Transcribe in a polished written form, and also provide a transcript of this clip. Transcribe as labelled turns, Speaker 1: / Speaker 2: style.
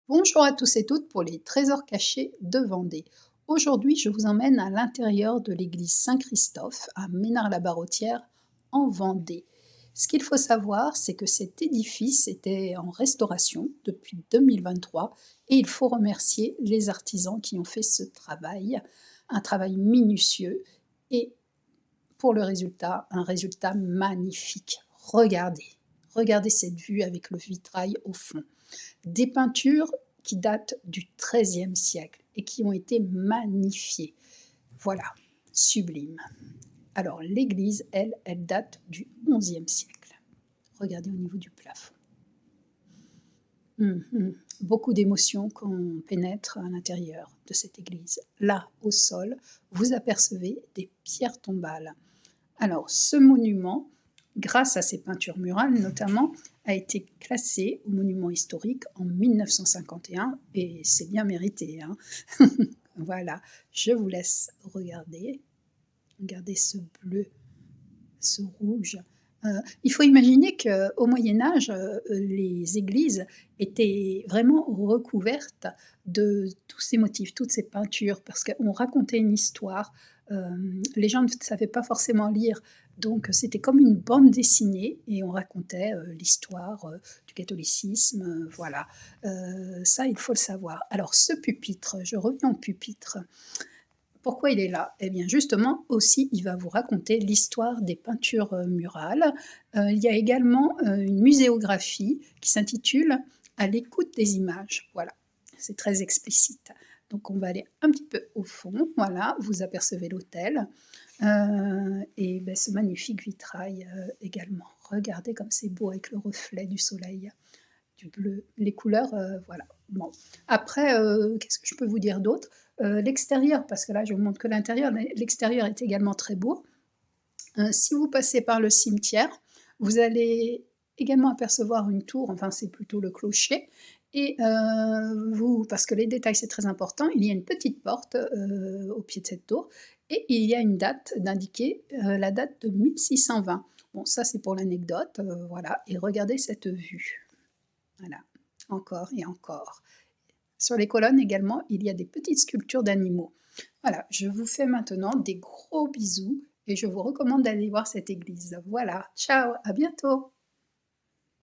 Speaker 1: Bonjour à tous et toutes pour les trésors cachés de Vendée. Aujourd'hui, je vous emmène à l'intérieur de l'église Saint-Christophe à Ménard-la-Barrotière en Vendée. Ce qu'il faut savoir, c'est que cet édifice était en restauration depuis 2023 et il faut remercier les artisans qui ont fait ce travail, un travail minutieux et pour le résultat, un résultat magnifique. Regardez, regardez cette vue avec le vitrail au fond. Des peintures qui datent du XIIIe siècle et qui ont été magnifiées. Voilà, sublime. Alors l'église, elle date du XIe siècle. Regardez au niveau du plafond. Beaucoup d'émotions quand on pénètre à l'intérieur de cette église. Là, au sol, vous apercevez des pierres tombales. Alors, ce monument, grâce à ses peintures murales notamment, a été classé au monument historique en 1951 et c'est bien mérité, hein. Voilà, je vous laisse regarder. Regardez ce bleu, ce rouge. Il faut imaginer qu'au Moyen-Âge, les églises étaient vraiment recouvertes de tous ces motifs, toutes ces peintures, parce qu'on racontait une histoire. Les gens ne savaient pas forcément lire, donc c'était comme une bande dessinée et on racontait l'histoire du catholicisme, voilà. Ça, il faut le savoir. Alors ce pupitre, je reviens au pupitre. Pourquoi il est là? Eh bien justement aussi, il va vous raconter l'histoire des peintures murales. Il y a également une muséographie qui s'intitule À l'écoute des images. Voilà, c'est très explicite. Donc on va aller un petit peu au fond. Voilà, vous apercevez l'autel et ben, ce magnifique vitrail également. Regardez comme c'est beau avec le reflet du soleil, du bleu, les couleurs, voilà. Bon, après, qu'est-ce que je peux vous dire d'autre? L'extérieur, parce que là je vous montre que l'intérieur, mais l'extérieur est également très beau. Si vous passez par le cimetière, vous allez également apercevoir une tour, enfin c'est plutôt le clocher, et parce que les détails c'est très important, il y a une petite porte au pied de cette tour, et il y a une date d'indiquer la date de 1620. Bon, ça c'est pour l'anecdote, voilà, et regardez cette vue. Voilà, encore et encore. Sur les colonnes également, il y a des petites sculptures d'animaux. Voilà, je vous fais maintenant des gros bisous et je vous recommande d'aller voir cette église. Voilà, ciao, à bientôt!